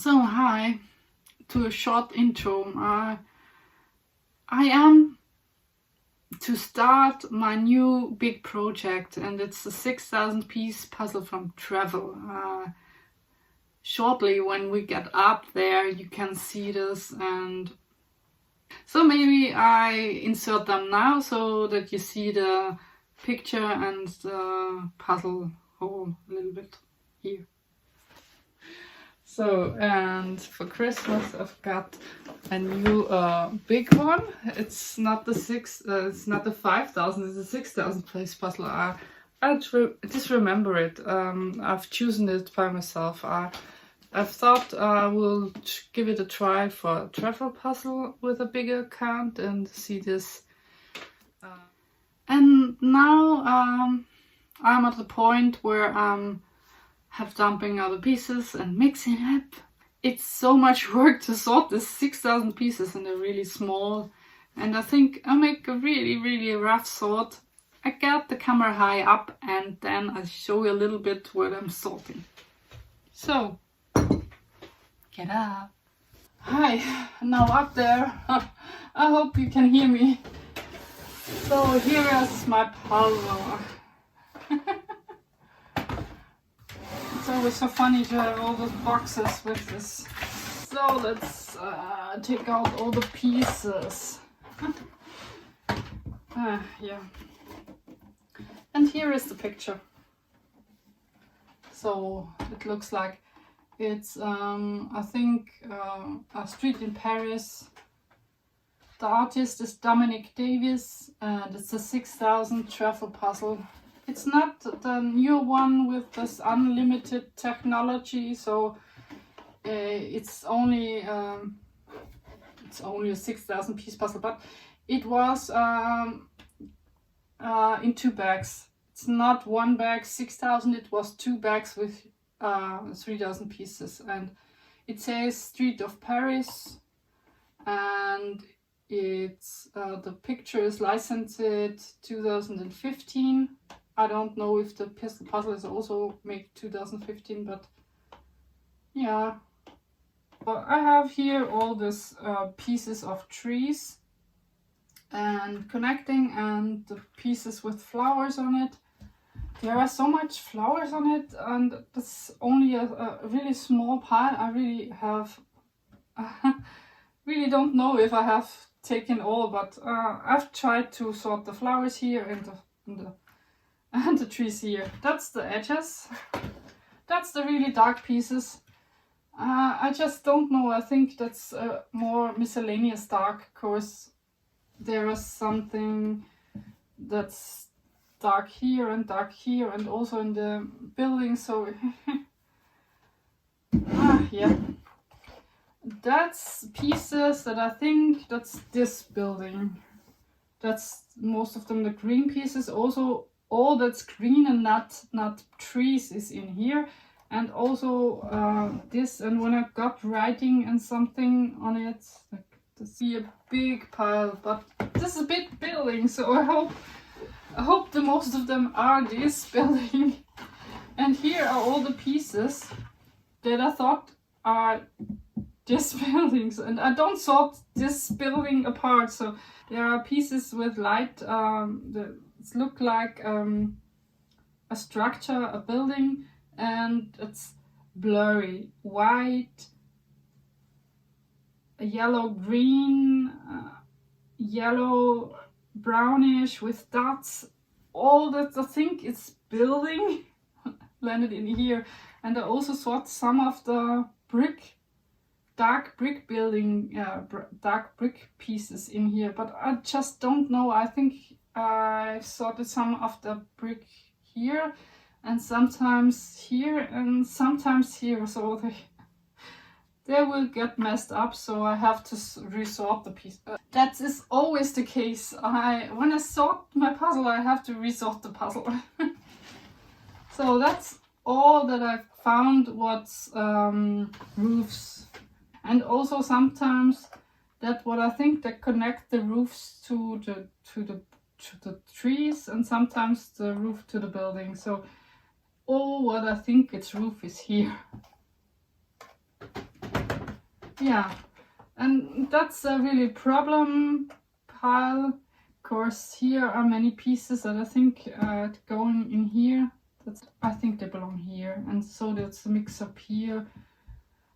So hi, to a short intro. I am to start my new big project, and it's a 6,000 piece puzzle from Trefl. Shortly when we get up there you can see this, and so maybe I insert them now so that you see the picture and the puzzle hole a little bit here. So, and for Christmas I've got a new big one. It's not the it's not the 5,000, it's a 6,000 piece puzzle. I just remember it. I've chosen it by myself. I've thought I will give it a try for a Trefl puzzle with a bigger count and see this. And now I'm at the point where I'm dumping all the pieces and mixing up. It's so much work to sort this 6,000 pieces, and they're really small. And I think I'll make a really rough sort. I get the camera high up and then I'll show you a little bit what I'm sorting. So, get up. Hi, now up there. I hope you can hear me. So here is my puzzle. It's always so funny to have all those boxes with this. So let's take out all the pieces. Yeah. And here is the picture. So it looks like it's I think a street in Paris. The artist is Dominic Davis, and it's a 6,000 Trefl puzzle. It's not the new one with this unlimited technology, so it's only a 6,000 piece puzzle, but it was in 2 bags. It's not 1 bag 6,000, it was 2 bags with 3,000 pieces, and it says Street of Paris, and it's the picture is licensed 2015. I don't know if the puzzle is also made 2015, but yeah. Well, I have here all these pieces of trees and connecting, and the pieces with flowers on it. There are so much flowers on it, and that's only a really small pile. I really have really don't know if I have taken all, but I've tried to sort the flowers here and the trees here. That's the edges. That's the really dark pieces. I just don't know. I think that's more miscellaneous dark, because there is something that's dark here and also in the building. So yeah. That's pieces that I think that's this building. That's most of them the green pieces. Also all that's green and not trees is in here, and also this. And when I got writing and something on it, like to see a big pile, but this is a big building, so I hope the most of them are this building. And here are all the pieces that I thought are this buildings, and I don't sort this building apart. So there are pieces with light that look like a structure, a building, and it's blurry, white, yellow, green, yellow, brownish with dots. All that I think it's building landed in here. And I also sort some of the dark brick building, dark brick pieces in here, but I just don't know. I think I sorted some of the brick here, and sometimes here, and sometimes here, so they will get messed up, so I have to resort the piece. That is always the case. When I sort my puzzle, I have to resort the puzzle. So that's all that I've found. What's roofs. And also sometimes that what I think that connect the roofs to the trees, and sometimes the roof to the building. So all what I think its roof is here. yeah, and that's a really problem pile. Of course, here are many pieces that I think going in here. I think they belong here, and so that's a mix up here.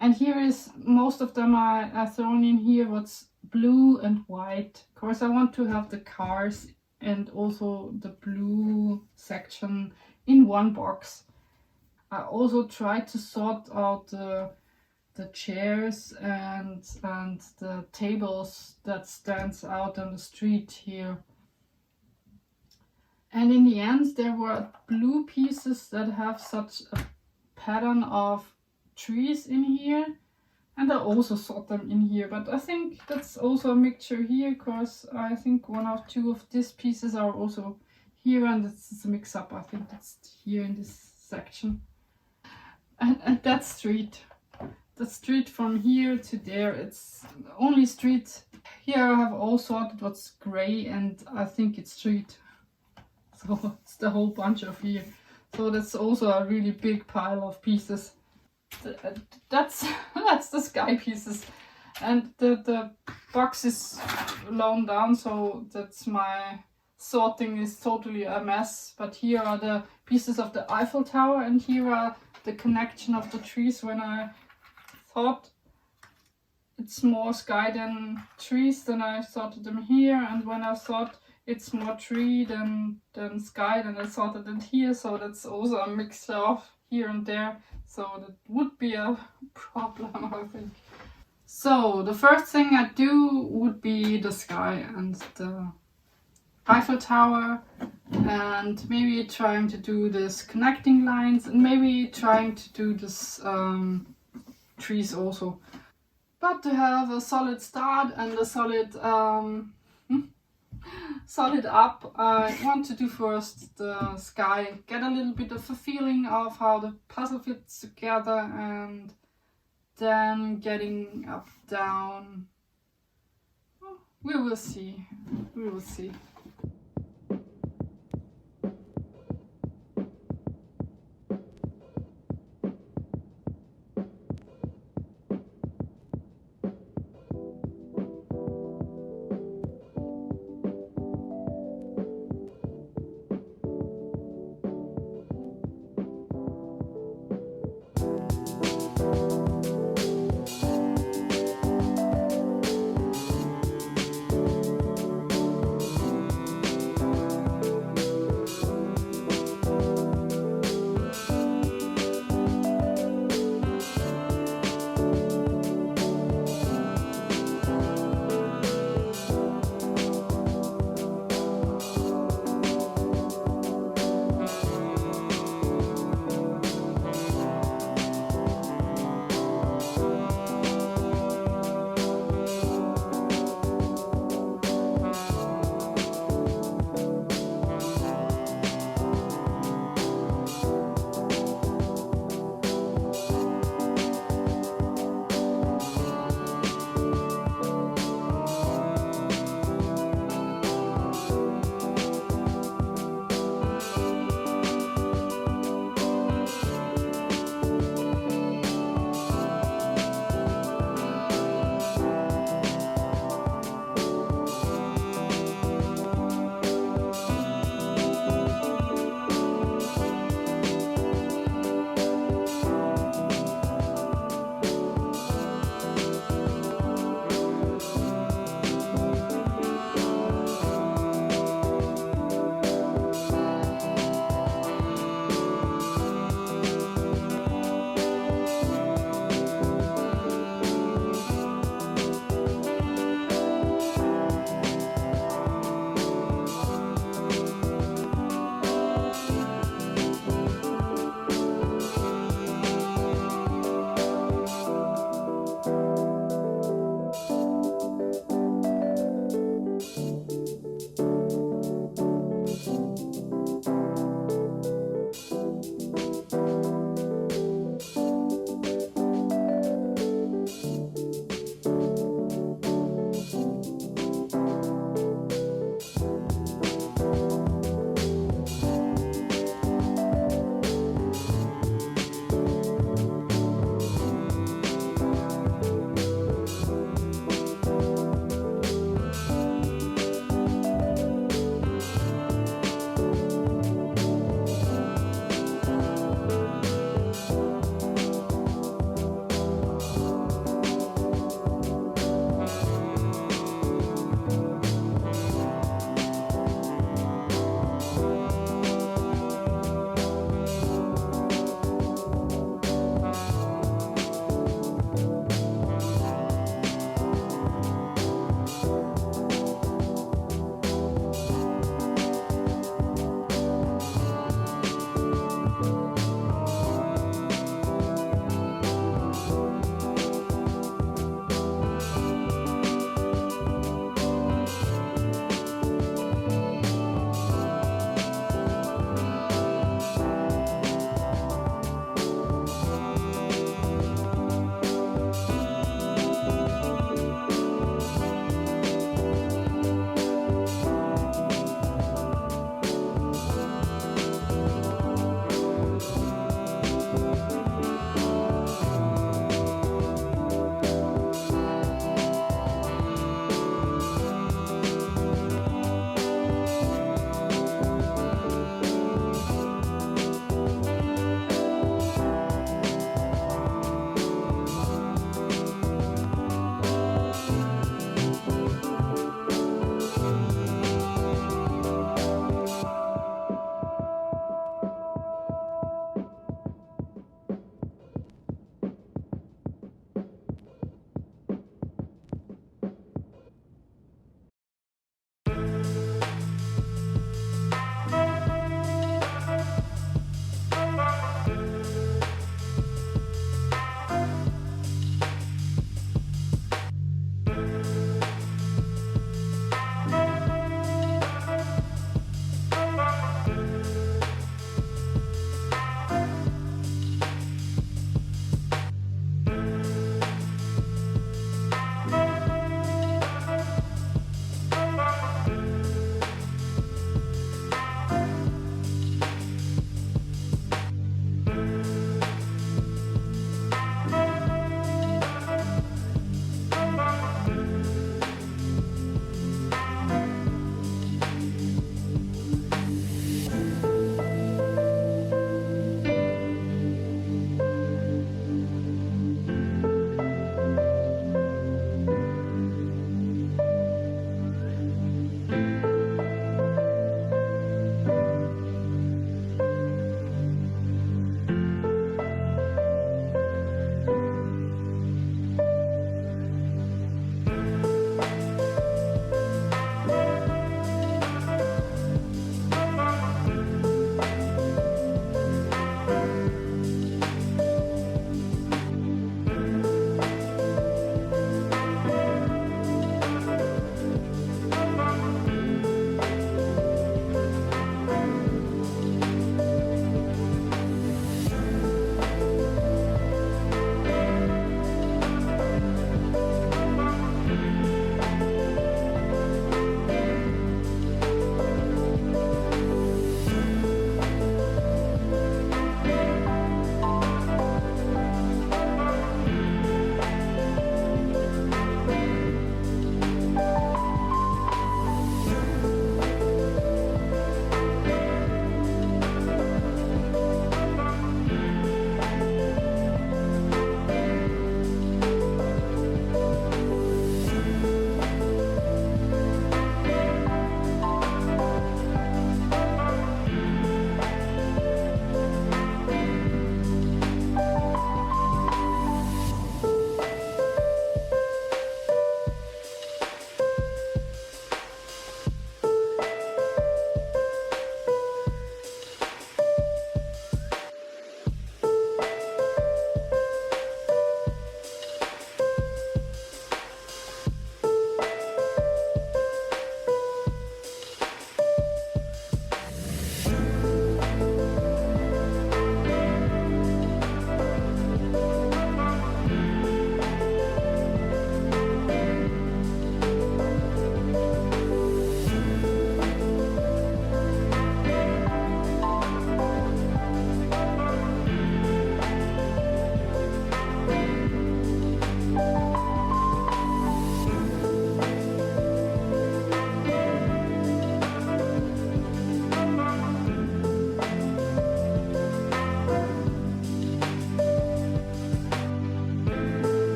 And here is, most of them are thrown in here, what's blue and white. Of course, I want to have the cars and also the blue section in one box. I also tried to sort out the chairs and the tables that stands out on the street here. And in the end, there were blue pieces that have such a pattern of trees in here, and I also sort them in here. But I think that's also a mixture here, because I think one or two of these pieces are also here, and it's a mix up. I think it's here in this section. And that street, the street from here to there, it's only street. Here I have all sorted what's gray, and I think it's street. So it's the whole bunch of here. So that's also a really big pile of pieces. That's the sky pieces, and the box is blown down, so that's my sorting is totally a mess. But here are the pieces of the Eiffel Tower, and here are the connection of the trees. When I thought it's more sky than trees, then I sorted them here, and when I thought it's more tree than sky, then I sorted it here. So that's also a mixture of here and there. So that would be a problem, I think. So the first thing I do would be the sky and the Eiffel Tower, and maybe trying to do this connecting lines, and maybe trying to do this trees also. But to have a solid start and a solid solid up, I want to do first the sky, get a little bit of a feeling of how the puzzle fits together, and then getting up, down. We will see. We will see.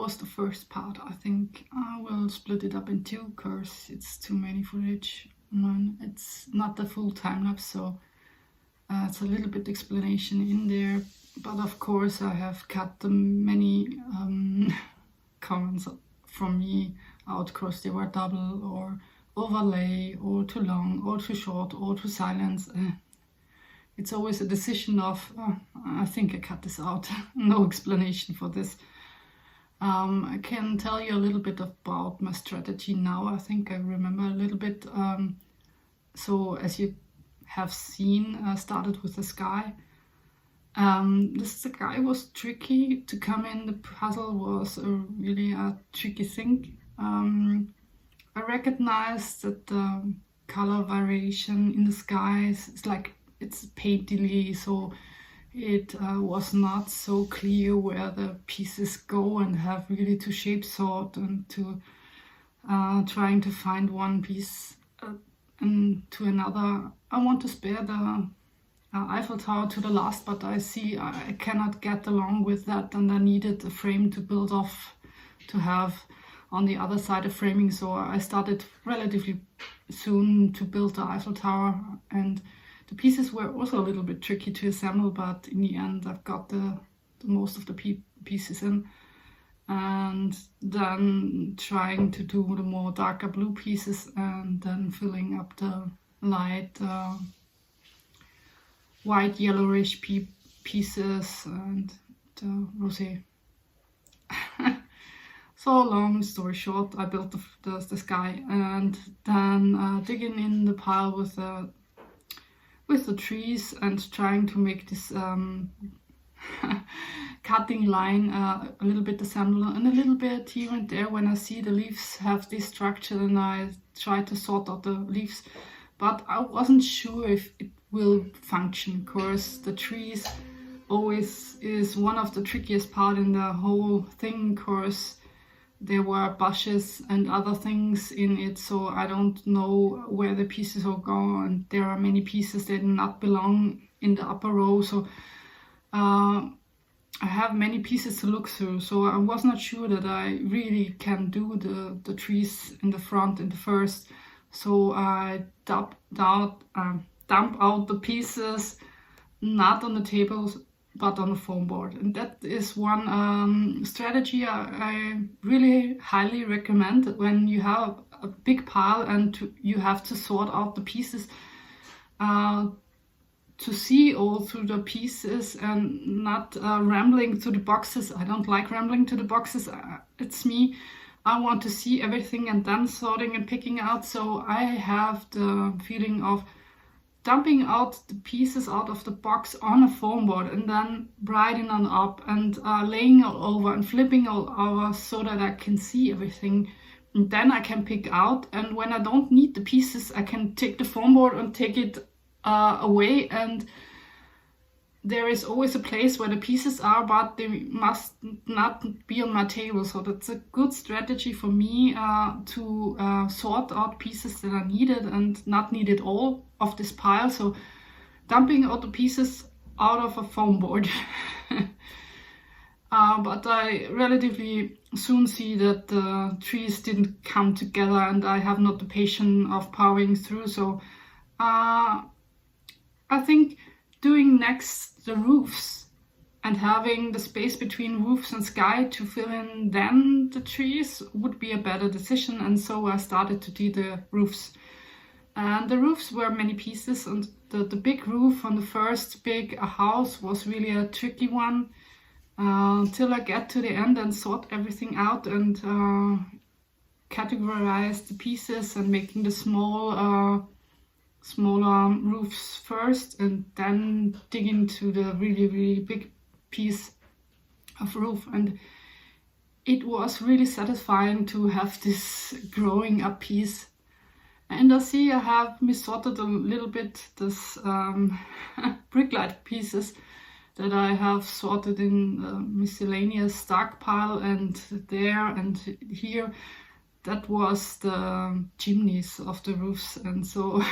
was the first part. I think I will split it up in two because it's too many footage. It's not the full time lapse, so it's a little bit explanation in there. But of course I have cut the many comments from me out because they were double or overlay or too long or too short or too silent. It's always a decision of, I think I cut this out. No explanation for this. I can tell you a little bit about my strategy now. I think I remember a little bit. So as you have seen, I started with the sky. The sky was tricky to come in. The puzzle was really a tricky thing. I recognized that the color variation in the skies is like it's painterly, so it was not so clear where the pieces go, and have really to shape sort and to trying to find one piece and to another. I want to spare the Eiffel Tower to the last, but I see I cannot get along with that, and I needed a frame to build off to have on the other side of framing. So I started relatively soon to build the Eiffel Tower, and the pieces were also a little bit tricky to assemble, but in the end I've got the most of the pieces in, and then trying to do the more darker blue pieces and then filling up the light white yellowish pieces and the rosé. So long story short, I built the sky, and then digging in the pile with the trees and trying to make this cutting line a little bit assembled, and a little bit here and there when I see the leaves have this structure, and I try to sort out the leaves, but I wasn't sure if it will function, because the trees always is one of the trickiest part in the whole thing, because there were bushes and other things in it, so I don't know where the pieces will go, and there are many pieces that do not belong in the upper row, so I have many pieces to look through, so I was not sure that I really can do the trees in the front in the first, so I dump out the pieces, not on the tables but on the foam board. And that is one strategy I really highly recommend when you have a big pile and you have to sort out the pieces, to see all through the pieces and not rambling through the boxes. I don't like rambling to the boxes. It's me. I want to see everything and then sorting and picking out. So I have the feeling of dumping out the pieces out of the box on a foam board and then brightening on up and laying all over and flipping all over so that I can see everything. And then I can pick out, and when I don't need the pieces, I can take the foam board and take it away, and there is always a place where the pieces are, but they must not be on my table. So that's a good strategy for me to sort out pieces that are needed and not needed all of this pile. So dumping out the pieces out of a foam board. But I relatively soon see that the trees didn't come together, and I have not the patience of powering through. So I think doing next the roofs and having the space between roofs and sky to fill in then the trees would be a better decision. And so I started to do the roofs. And the roofs were many pieces, and the big roof on the first big house was really a tricky one, till I get to the end and sort everything out and categorize the pieces and making the smaller roofs first, and then dig into the really, really big piece of roof. And it was really satisfying to have this growing up piece. And I see I have missorted a little bit this bricklight pieces that I have sorted in miscellaneous dark pile, and there and here. That was the chimneys of the roofs, and so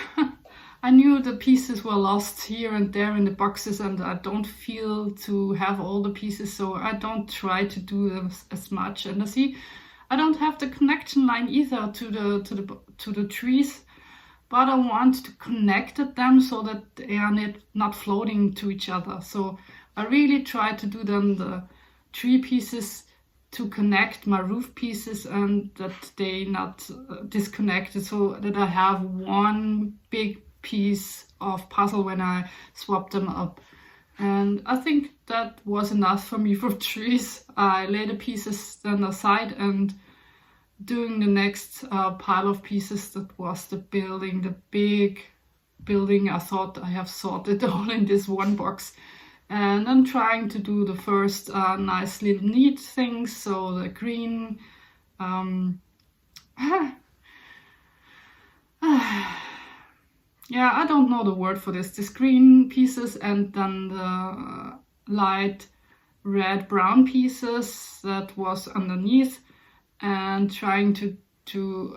I knew the pieces were lost here and there in the boxes, and I don't feel to have all the pieces, so I don't try to do them as much. And I see I don't have the connection line either to the trees, but I want to connect them so that they are not floating to each other. So I really try to do them the tree pieces to connect my roof pieces, and that they not disconnected, so that I have one big piece of puzzle when I swap them up. And I think that was enough for me for trees. I lay the pieces then aside, and doing the next pile of pieces, that was the building, the big building. I thought I have sorted all in this one box. And I'm trying to do the first nice little neat things. So the green, yeah, I don't know the word for this. This green pieces, and then the light red brown pieces that was underneath, and trying to do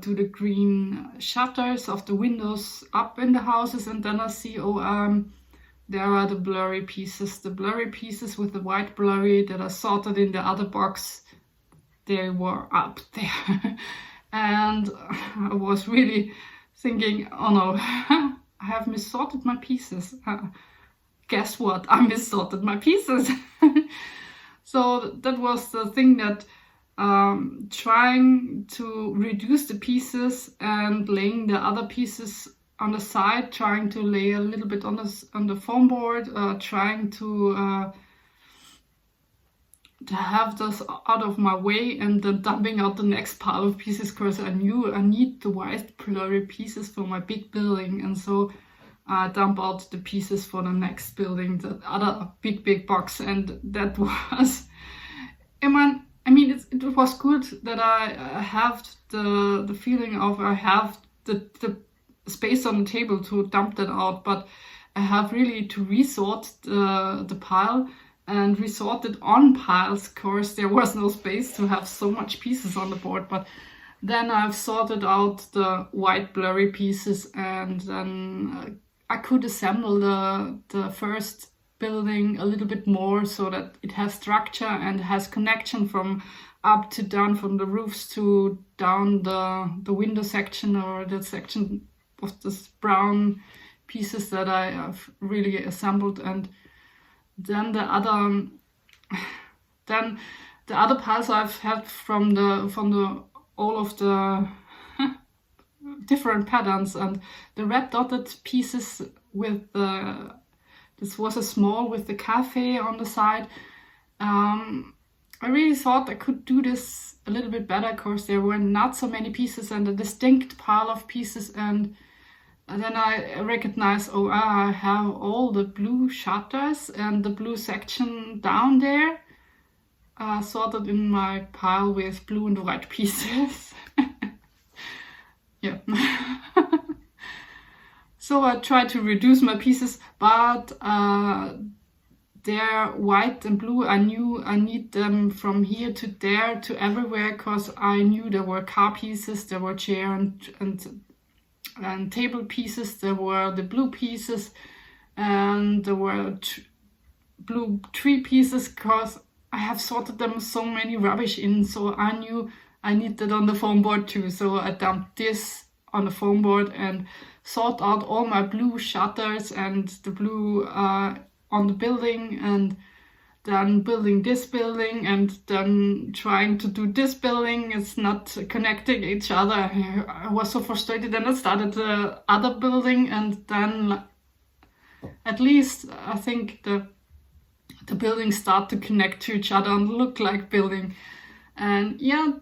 the green shutters of the windows up in the houses. And then I see, there are the blurry pieces with the white blurry that I sorted in the other box. They were up there. And I was really thinking, oh no, I have missorted my pieces. Guess what? I missorted my pieces. So that was the thing, that trying to reduce the pieces and laying the other pieces on the side, trying to lay a little bit on the foam board, trying to have this out of my way, and then dumping out the next pile of pieces, because I knew I need the white blurry pieces for my big building. And so I dump out the pieces for the next building, the other big box. And that was, it was good that I have the feeling of I have the space on the table to dump that out, but I have really to resort the pile, and resorted on piles. Of course, there was no space to have so much pieces on the board, but then I've sorted out the white blurry pieces, and then I could assemble the first building a little bit more, so that it has structure and has connection from up to down, from the roofs to down the window section, or the section of this brown pieces that I have really assembled. And then the other piles I've had from all of the different patterns, and the red dotted pieces with this was a small with the cafe on the side. I really thought I could do this a little bit better, because there were not so many pieces and a distinct pile of pieces. And then I recognized, I have all the blue shutters and the blue section down there, sorted in my pile with blue and white pieces. Yeah. So I tried to reduce my pieces, but they're white and blue. I knew I need them from here to there to everywhere, because I knew there were car pieces, there were chair and table pieces, there were the blue pieces, and there were blue tree pieces, because I have sorted them so many rubbish in. So I knew I need that on the foam board too. So I dumped this on the foam board and sort out all my blue shutters and the blue on the building, and then building this building, and then trying to do this building. It's not connecting each other. I was so frustrated, and I started the other building, and then at least I think the buildings start to connect to each other and look like building. And yeah,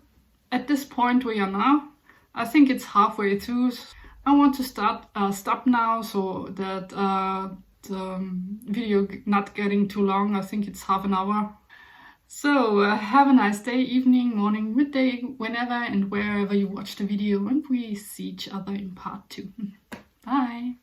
at this point we are now, I think it's halfway through. I want to stop now, so that the video not getting too long. I think it's half an hour. So have a nice day, evening, morning, midday, whenever and wherever you watch the video, and we see each other in part 2. Bye.